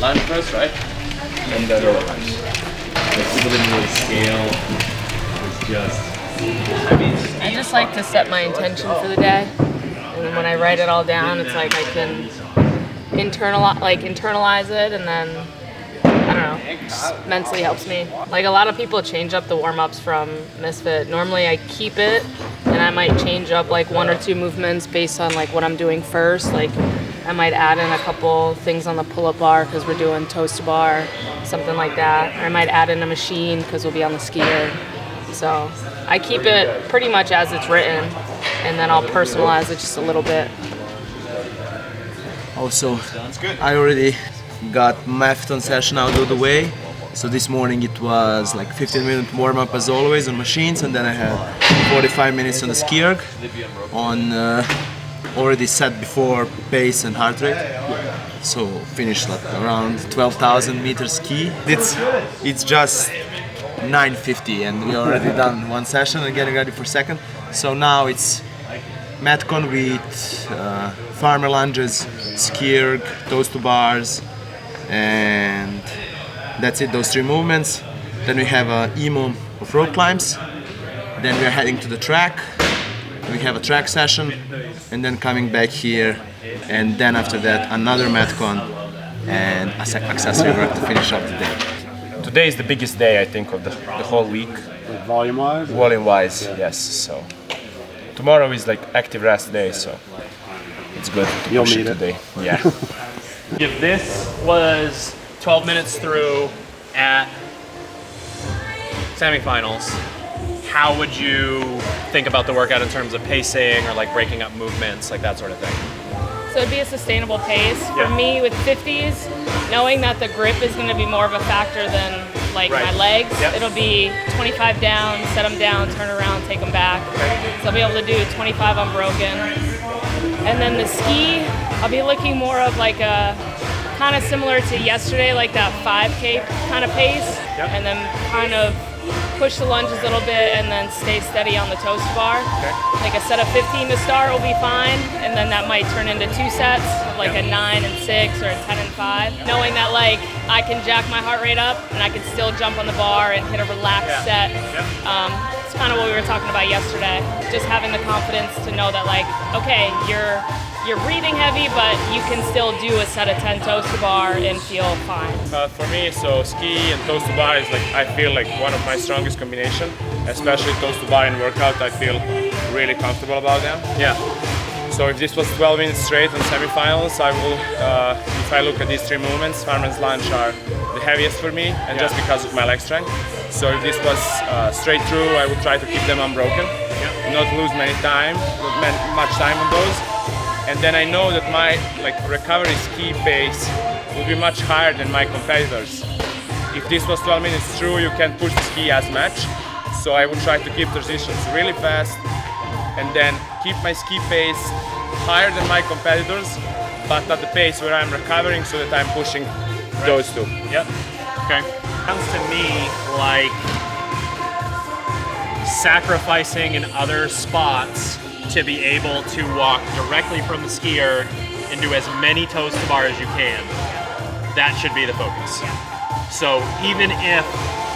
lunge first, right? And then roll lunge. People didn't really scale. It's just. I just like to set my intention for the day, and when I write it all down, it's like I can internalize it, and then I don't know, just mentally helps me. Like a lot of people change up the warm-ups from Misfit. Normally I keep it, and I might change up like 1 or 2 movements based on like what I'm doing first. Like I might add in a couple things on the pull-up bar because we're doing toes to bar, something like that. Or I might add in a machine because we'll be on the skier. So I keep it pretty much as it's written, and then I'll personalize it just a little bit. Also, I already got marathon session out of the way. So this morning it was like 15-minute warm-up as always on machines, and then I had 45 minutes on the ski erg on already set before pace and heart rate. So finished like around 12,000 meters ski. It's just 9:50 and we already done one session and getting ready for second. So now it's Metcon with farmer lunges, ski erg, toes to bars, and that's it, those 3 movements. Then we have a EMO of rope climbs. Then we are heading to the track. We have a track session, and then coming back here, and then after that another Metcon and accessory work to finish up the day. Today is the biggest day, I think, of the whole week. Volume-wise? Volume-wise, yes. So tomorrow is like active rest day, so it's good to push it today. Yeah. If this was 12 minutes through at semifinals, how would you think about the workout in terms of pacing or like breaking up movements, like that sort of thing? So it'd be a sustainable pace. For me with 50s, knowing that the grip is going to be more of a factor than like my legs, it'll be 25 down, set them down, turn around, take them back. So I'll be able to do 25 unbroken. And then the ski, I'll be looking more of like a kind of similar to yesterday, like that 5K kind of pace, and then kind of push the lunges a little bit and then stay steady on the toes bar. Like a set of 15 to start will be fine, and then that might turn into 2 sets, like a 9 and 6 or a 10 and 5. Knowing that like I can jack my heart rate up and I can still jump on the bar and hit a relaxed set. It's kind of what we were talking about yesterday. Just having the confidence to know that like, okay, you're breathing heavy, but you can still do a set of 10 toes to bar and feel fine. For me, so ski and toes to bar is like, I feel like one of my strongest combination, especially toes to bar in workout. I feel really comfortable about them. Yeah. So if this was 12 minutes straight on semifinals, I will, if I look at these 3 movements, farmer's lunge are the heaviest for me, and just because of my leg strength. So if this was straight through, I would try to keep them unbroken, not lose much time on those. And then I know that my recovery ski pace will be much higher than my competitors. If this was 12 minutes through, you can't push the ski as much. So I would try to keep transitions really fast and then keep my ski pace higher than my competitors, but at the pace where I'm recovering so that I'm pushing those 2. Yep. Okay. Sounds to me like sacrificing in other spots to be able to walk directly from the ski erg and do as many toes to bar as you can. That should be the focus. So even if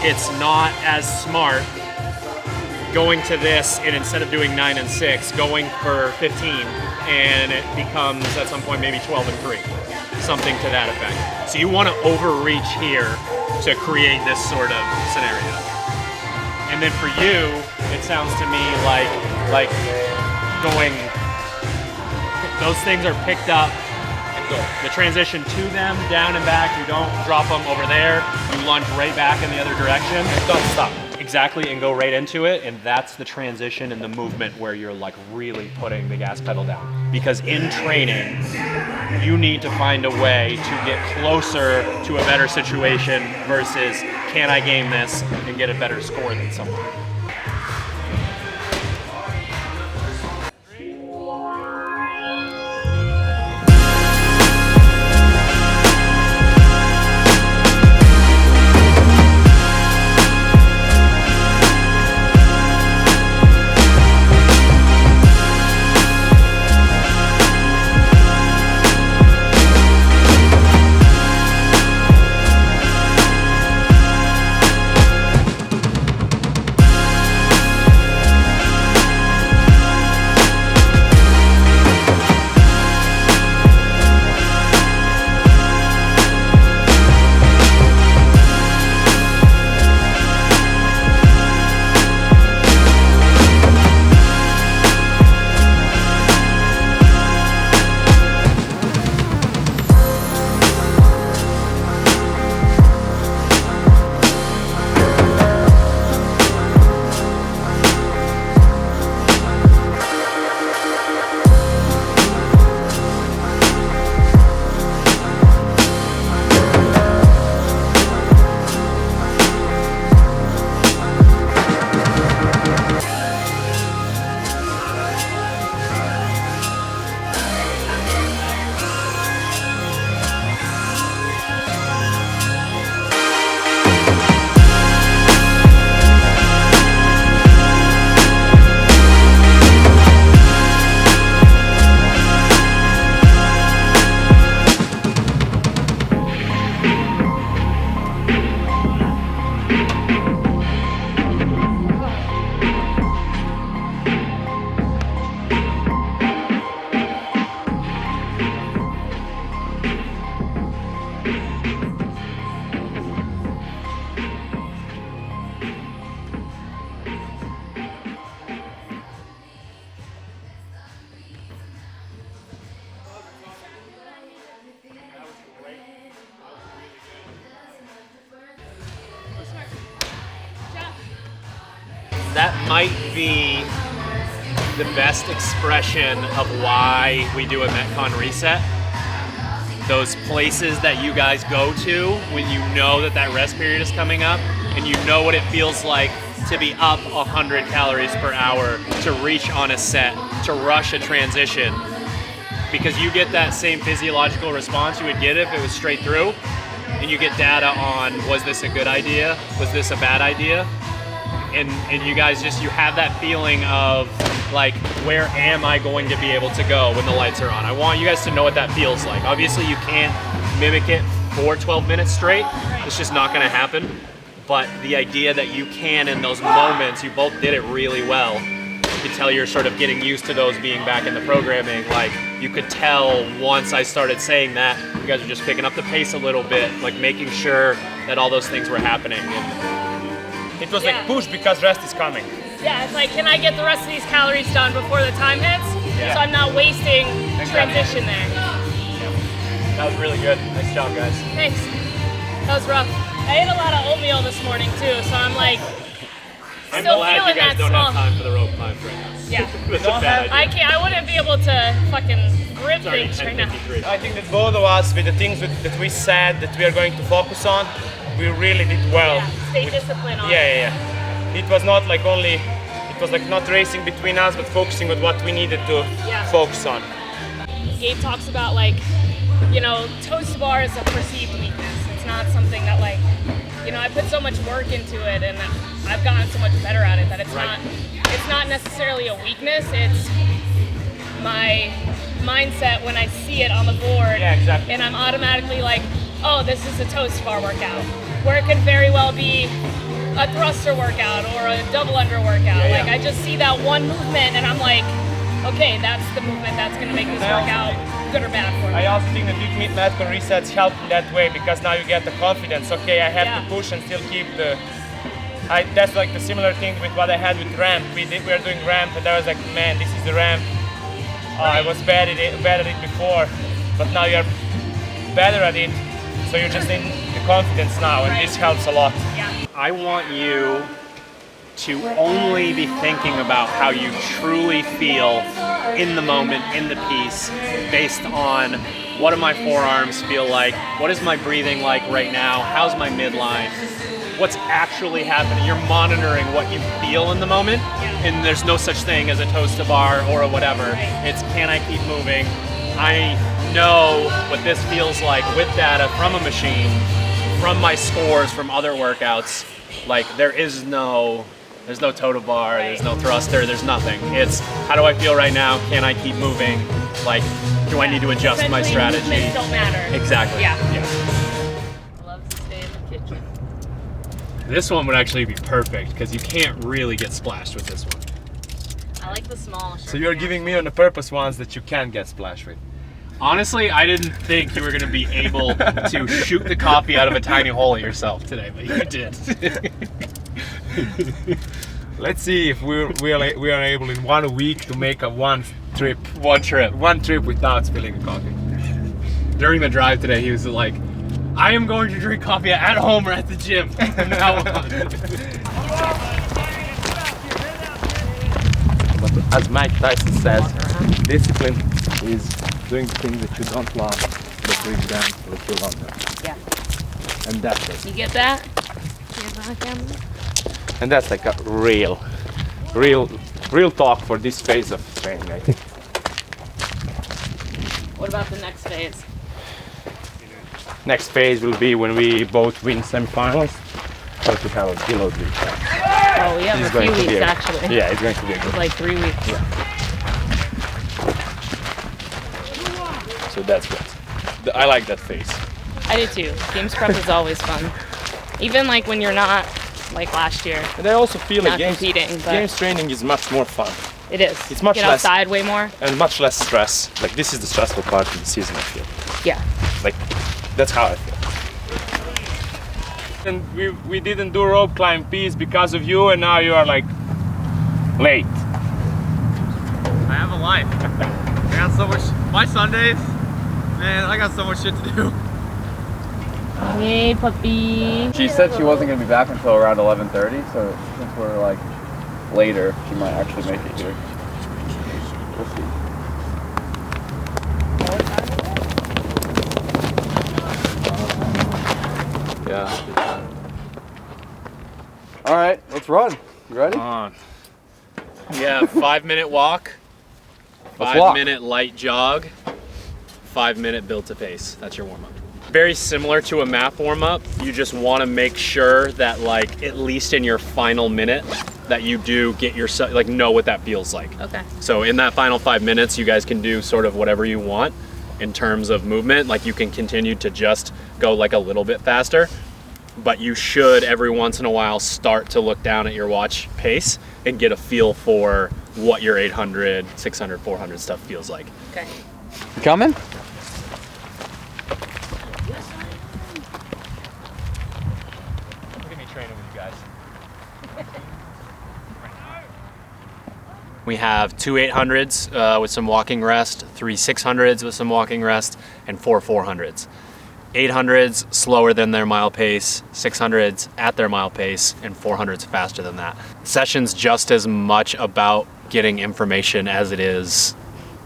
it's not as smart going to this and instead of doing 9 and 6, going for 15 and it becomes at some point maybe 12 and 3, something to that effect. So you want to overreach here to create this sort of scenario. And then for you, it sounds to me like going, those things are picked up and go. The transition to them, down and back, you don't drop them over there, you lunge right back in the other direction. Don't stop. Exactly, and go right into it, and that's the transition and the movement where you're like really putting the gas pedal down. Because in training, you need to find a way to get closer to a better situation versus can I game this and get a better score than someone. that might be the best expression of why we do a Metcon reset. Those places that you guys go to when you know that that rest period is coming up and you know what it feels like to be up 100 calories per hour, to reach on a set, to rush a transition, because you get that same physiological response you would get if it was straight through, and you get data on, was this a good idea? Was this a bad idea? And you guys just, you have that feeling of like, where am I going to be able to go when the lights are on? I want you guys to know what that feels like. Obviously you can't mimic it for 12 minutes straight. It's just not gonna happen. But the idea that you can in those moments, you both did it really well. You could tell you're sort of getting used to those being back in the programming. Like, you could tell once I started saying that, you guys were just picking up the pace a little bit, like making sure that all those things were happening. And it was like push because rest is coming. Yeah, it's like, can I get the rest of these calories done before the time hits? Yeah. So I'm not wasting transition there. Yeah. That was really good. Nice job, guys. Thanks. That was rough. I ate a lot of oatmeal this morning too, so I'm like, I'm still glad feeling you guys that don't small. have time for the rope climbs right now. Yeah. That's a bad idea. I wouldn't be able to fucking grip things right now. I think that both of us, with the things that we said that we are going to focus on, we really did well. Yeah, stay disciplined on Yeah. It was not like only, it was like not racing between us, but focusing on what we needed to focus on. Gabe talks about like, you know, toes to bar is a perceived weakness. It's not something that like, you know, I put so much work into it and I've gotten so much better at it that it's not necessarily a weakness. It's my mindset when I see it on the board. Yeah, exactly. And I'm automatically like, oh, this is a toes to bar workout, where it could very well be a thruster workout or a double under workout. Like, I just see that one movement and I'm like, okay, that's the movement that's going to make this workout good or bad for me. I also think that Djukic Metcon resets help in that way, because now you get the confidence. Okay, I have to push and still keep the. That's like the similar thing with what I had with ramp. We were doing ramp, and I was like, man, this is the ramp. I was bad at it before, but now you're better at it. So you're just in the confidence now, and this helps a lot. Yeah. I want you to only be thinking about how you truly feel in the moment, in the piece, based on what do my forearms feel like, what is my breathing like right now, how's my midline, what's actually happening. You're monitoring what you feel in the moment, and there's no such thing as a toes to bar or a whatever. It's, can I keep moving? I know what this feels like with data from a machine, from my scores from other workouts. Like, there's no toe to bar, there's no thruster, there's nothing. It's, how do I feel right now? Can I keep moving? Like, do I need to adjust my strategy? Movements don't matter. Exactly. Yeah. Yeah. Loves to stay in the kitchen. This one would actually be perfect because you can't really get splashed with this one. I like the small. So you're giving me on the purpose ones that you can get splashed with. Honestly, I didn't think you were going to be able to shoot the coffee out of a tiny hole at yourself today, but you did. Let's see if we are able in 1 week to make a one trip without spilling the coffee. During the drive today, he was like, I am going to drink coffee at home or at the gym from now on. But as Mike Tyson says, discipline is doing things that you don't love, but doing them that you love them. Yeah. And that's it. You get that? You get that, camera? And that's like a real talk for this phase of training, I think. What about the next phase? Next phase will be when we both win semifinals, so to have a below week. Oh, we have a few weeks actually. Yeah, it's going to be good. It's like 3 weeks. Yeah. So that's good. I like that phase. I do too. Games prep is always fun. Even like when you're not, like last year. And I also feel like games training is much more fun. It is. It's much Get less outside way more. And much less stress. Like, this is the stressful part of the season, I feel. Yeah. Like, that's how I feel. And we didn't do rope climb piece because of you, and now you are like late. I have a life. I got so much. My Sundays, man, I got so much shit to do. Hey, puppy. She said she wasn't going to be back until around 11:30, so since we're like later, she might actually make it here. We'll see. Yeah. All right, let's run. You ready? On. Yeah, 5-minute walk, Let's walk. 5-minute light jog, 5-minute build to pace. That's your warm up. Very similar to a map warm up. You just want to make sure that, like, at least in your final minute, that you do get yourself, like, know what that feels like. Okay. So in that final 5 minutes, you guys can do sort of whatever you want in terms of movement. Like, you can continue to just go like a little bit faster, but you should every once in a while start to look down at your watch pace and get a feel for what your 800, 600, 400 stuff feels like. Okay. You coming? Look at me training with you guys. We have 2 800s with some walking rest, 3 600s with some walking rest, and 4 400s. 800s slower than their mile pace, 600s at their mile pace, and 400s faster than that. Session's just as much about getting information as it is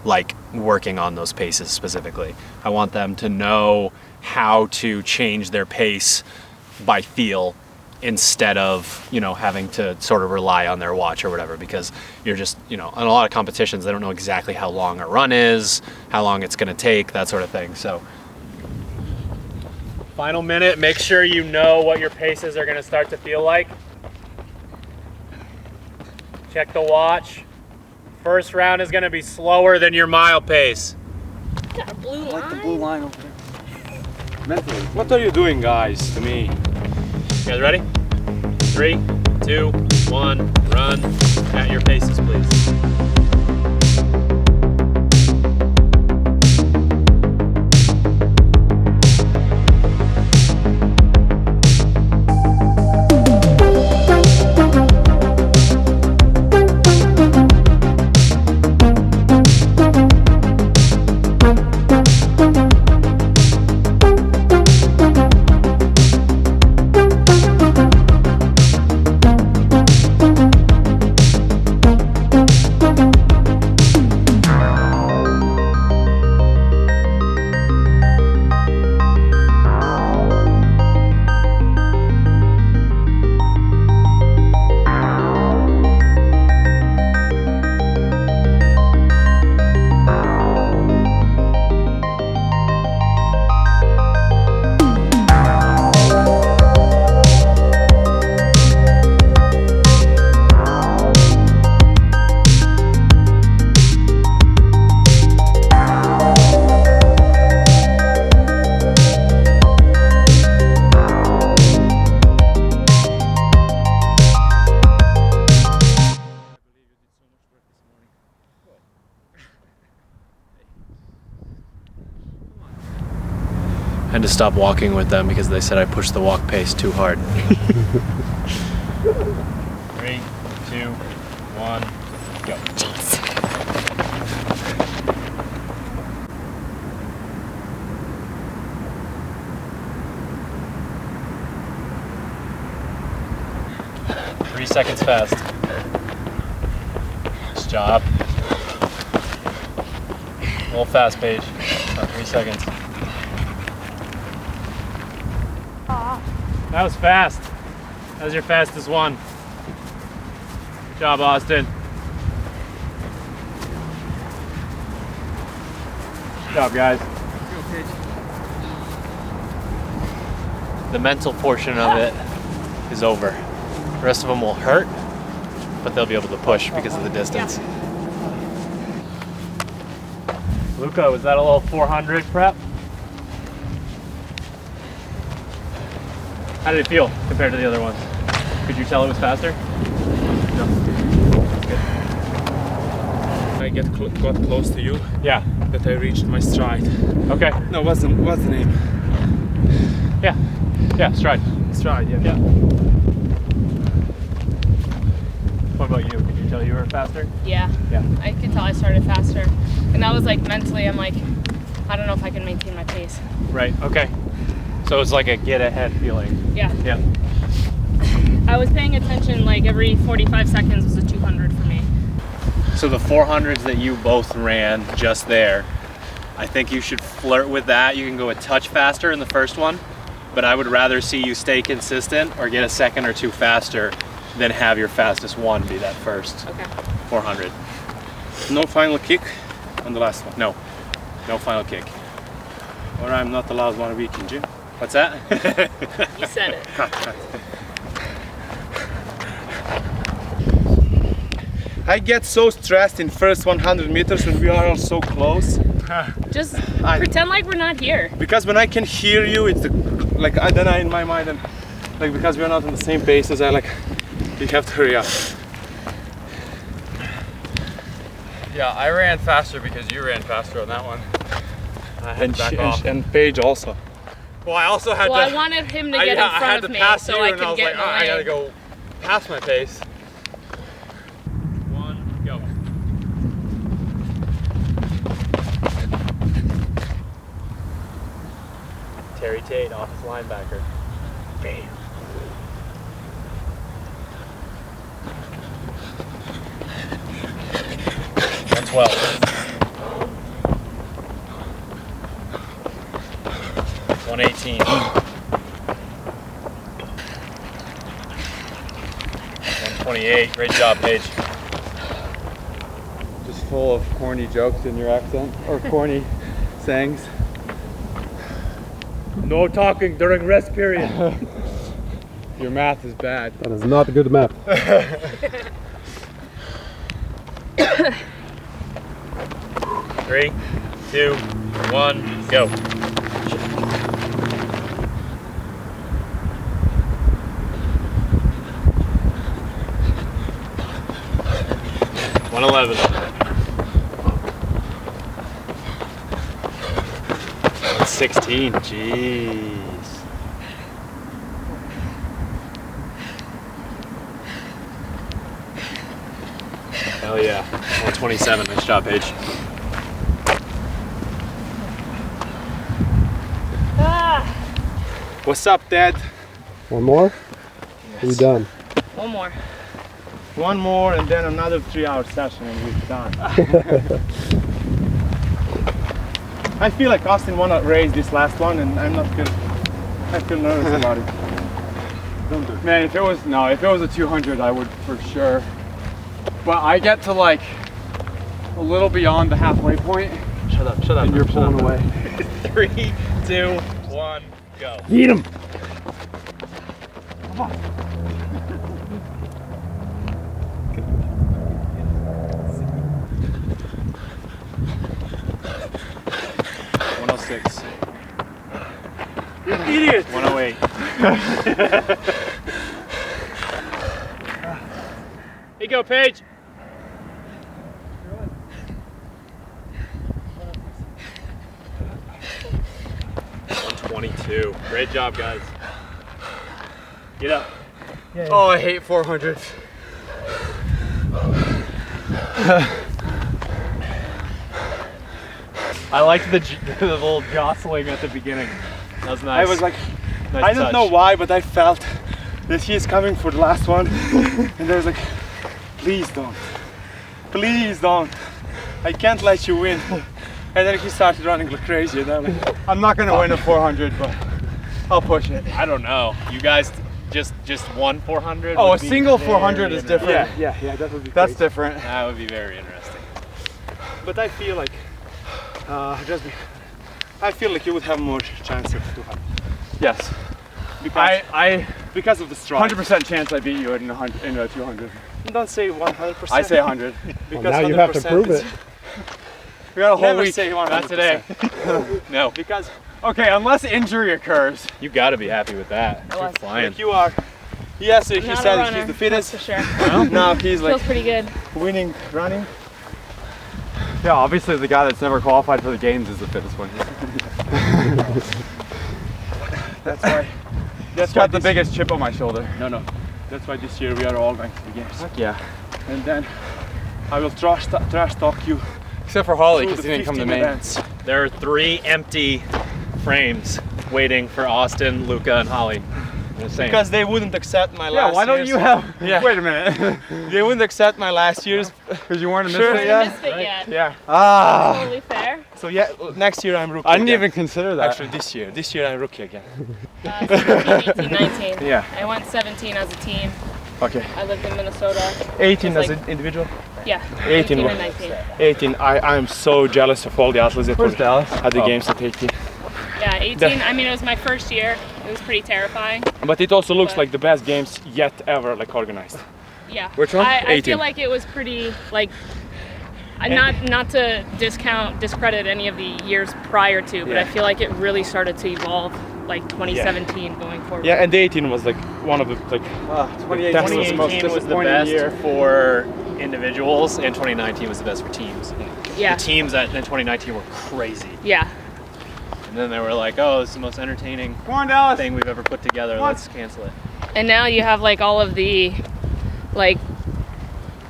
like working on those paces specifically. I want them to know how to change their pace by feel instead of, you know, having to sort of rely on their watch or whatever, because you're just, you know, in a lot of competitions, they don't know exactly how long a run is, how long it's gonna take, that sort of thing. So final minute, make sure you know what your paces are gonna start to feel like. Check the watch. First round is gonna be slower than your mile pace. Got a blue line. I like the blue line over there. Mentally. What are you doing, guys, to me? You guys ready? 3, 2, 1, run at your paces, please. I had to stop walking with them because they said I pushed the walk pace too hard. 3, 2, 1, go. Jeez. Three seconds fast. Nice job. A little fast, Paige. 3 seconds. That was fast. That was your fastest one. Good job, Austin. Good job, guys. The mental portion of it is over. The rest of them will hurt, but they'll be able to push because of the distance. Luka, was that a little 400 prep? How did it feel compared to the other ones? Could you tell it was faster? No. Good. I got close to you. Yeah. That I reached my stride. Okay. No, what's the name? Yeah. Yeah, stride. Stride, yeah. Yeah. What about you? Could you tell you were faster? Yeah. Yeah. I could tell I started faster. And that was like mentally, I'm like, I don't know if I can maintain my pace. Right, okay. So it's like a get ahead feeling. Yeah. Yeah. I was paying attention, like every 45 seconds was a 200 for me. So the 400s that you both ran just there, I think you should flirt with that. You can go a touch faster in the first one, but I would rather see you stay consistent or get a second or two faster than have your fastest one be that first 400. No final kick on the last one. No, no final kick. Or I'm not allowed 1 week in gym. What's that? You said it. I get so stressed in first 100 meters when we are all so close. Just pretend like we're not here. Because when I can hear you, it's like then I in my mind, and like because we're not on the same pace as you have to hurry up. Yeah, I ran faster because you ran faster on that one. I had to back off. And Paige also. Well, I also had to. I wanted him to get in front of me so I could get in the I gotta lane. go past my pace. 1, go. Terry Tate, off his linebacker. Bam. That's 12. 118. 128. Great job, Paige. Just full of corny jokes in your accent, or corny sayings. No talking during rest period. Your math is bad. That is not a good map. 3, 2, 1, go. $111. 116. Jeez. Hell yeah. 127. Nice job, Paige. What's up, Dad? One more? Yes. We done? One more. One more and then another 3-hour session and we're done. I feel like Austin wanna race this last one and I'm not good. I feel nervous about it. Don't do it. Man, if it was a 200, I would for sure. But I get to like a little beyond the halfway point. Shut up, And you're pulling away. 3, 2, 1, go. Eat him! Come on. You idiot! 108. Here you go, Paige. $122. Great job, guys. Get up. Oh, I hate 400s. I liked the little jostling at the beginning. That was nice. I was like, nice I don't touch. know why, but I felt that he is coming for the last one. And I was like, please don't. Please don't. I can't let you win. And then he started running like crazy. And I'm like, I'm not gonna win a 400, but I'll push it. I don't know. You guys just one 400? Oh, would a be single very 400 is different. yeah, that would be That's crazy. different. That would be very interesting. But I feel like, I feel like you would have more chance of 200. Yes. Because of the stride. 100% chance I beat you in a 200. Don't say 100%. I say 100. Because Well, now you have to 100% prove is- it. We got a whole Never week. say 100%. Not today. No. Because Okay, unless injury occurs. You got to be happy with that. I You're was. flying. like you are, yes, he Not a said runner, he's the fittest. that's for sure. Now he's like Feels pretty good. winning running. Yeah, obviously the guy that's never qualified for the games is the fittest one. That's why. That's got the biggest chip on my shoulder. No. That's why this year we are all going to the games. Heck yeah. And then I will trash talk you Except for Holly, through because the he didn't come to 15 Maine. events. There are 3 empty frames waiting for Austin, Luka, and Holly. Because they wouldn't accept my last Yeah, why don't year's. you have? Yeah. Wait a minute. They wouldn't accept my last year's. Because you weren't a Sure, misfit You're a yet? misfit yet. Yeah. Ah. Totally fair. So yeah, next year I'm rookie. I didn't again. even consider that. Actually, this year I'm rookie again. 17, 18, 19. Yeah. I went 17 as a team. Okay. I lived in Minnesota. 18 Just as an individual. Yeah. 18 and was- 19. 18. I'm so jealous of all the athletes that Where's Dallas? at the games at 18. Yeah, 18. I mean, it was my first year. It was pretty terrifying. But it also looks But- like the best games yet ever like organized. Yeah. Which one? I 18. feel like it was pretty like. Not to discredit any of the years prior to, but I feel like it really started to evolve like 2017 going forward. Yeah, and the 18 was like one of the like. 2018 That's was the most 2018 was the disappointing best year. for individuals, and 2019 was the best for teams. Yeah. The teams in 2019 were crazy. Yeah. And then they were like, oh, this is the most entertaining Come on, Dallas. thing we've ever put together. Let's cancel it. And now you have like all of the like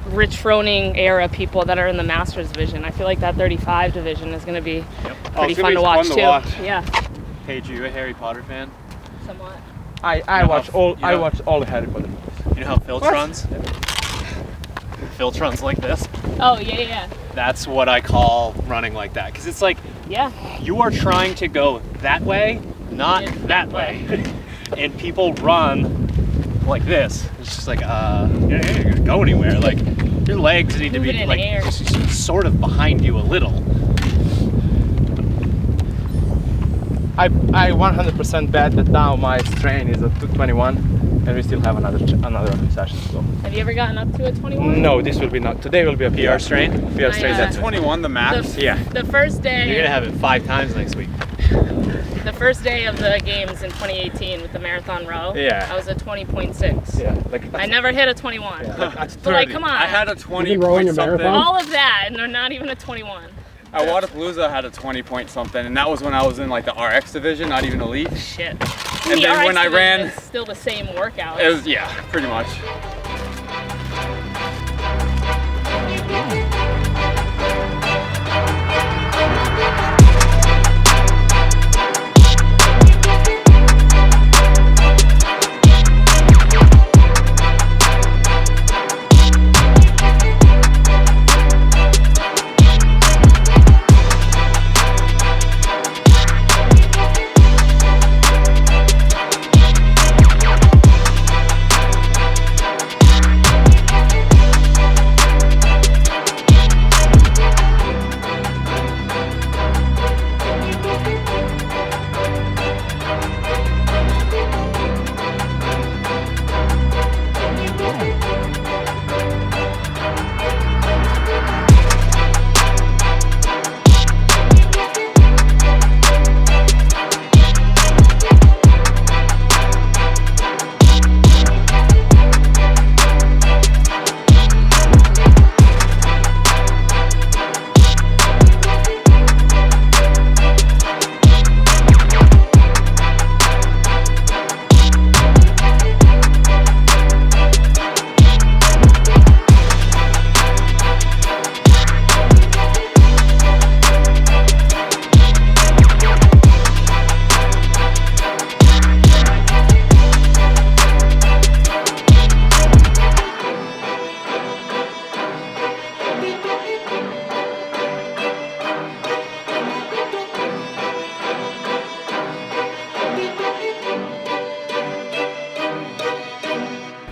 Rich Froning era people that are in the Masters division. I feel like that 35 division is going to be pretty it's fun gonna to be watch fun too. to watch. Yeah, Paige, are you a Harry Potter fan? somewhat. I watch all the Harry Potter movies. You know how Filtron's? Filtron's like this. Oh yeah. That's what I call running like that. Because it's like, Yeah. you are trying to go that way, not Yeah, that way. And people run like this. It's just like, you're not gonna go anywhere. Like, your legs need to Moving be in like air. sort of behind you a little. I 100% bet that now my strain is at 221, and we still have another session to go. Have you ever gotten up to a 21? No, this will be not. Today will be a PR strain? PR strain. Yeah. That's 21 the max. Yeah. The first day. You're gonna have it 5 times next week. The first day of the games in 2018 with the marathon row. Yeah. I was at 20.6. Yeah, like I never hit a 21. at But like, 30. come on. I had a 20 been rowing point a something. marathon? all of that, and they're not even a 21. At Wadapalooza, I had a 20 point something, and that was when I was in like the RX division, not even elite. Shit. And The then RX when I division ran- is still the same workout. It was, yeah, pretty much.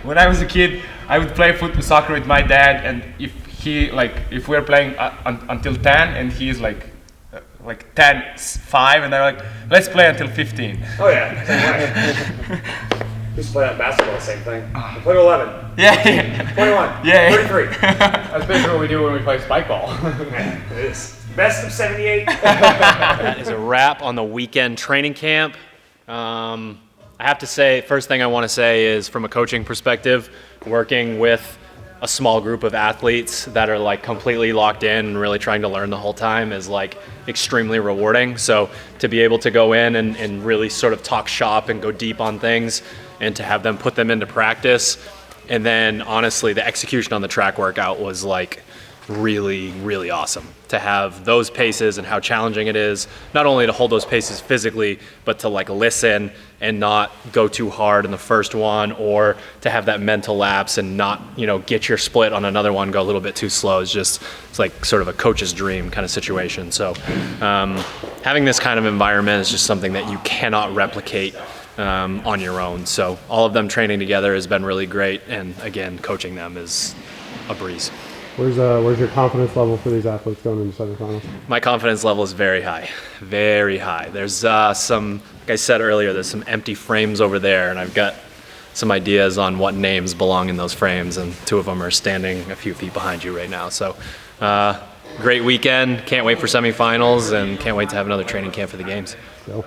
When I was a kid, I would play soccer with my dad, and if we're playing until 10, and he's like 10-5, and they're like, let's play until 15. Oh yeah, same way. Just play on basketball, same thing. We play 11. Yeah. 21. Yeah. 33. That's basically what we do when we play spike ball. It is. Best of 78. That is a wrap on the weekend training camp. I have to say, first thing I want to say is from a coaching perspective, working with a small group of athletes that are like completely locked in and really trying to learn the whole time is like extremely rewarding. So to be able to go in and really sort of talk shop and go deep on things and to have them put them into practice. And then honestly, the execution on the track workout was like really, really awesome to have those paces and how challenging it is, not only to hold those paces physically, but to like listen and not go too hard in the first one, or to have that mental lapse and not, you know, get your split on another one, go a little bit too slow. It's like sort of a coach's dream kind of situation. So having this kind of environment is just something that you cannot replicate on your own. So all of them training together has been really great, and again, coaching them is a breeze. Where's your confidence level for these athletes going into semifinals? My confidence level is very high, very high. There's some, like I said earlier, there's some empty frames over there, and I've got some ideas on what names belong in those frames, and 2 of them are standing a few feet behind you right now. So great weekend, can't wait for semifinals, and can't wait to have another training camp for the games. Go.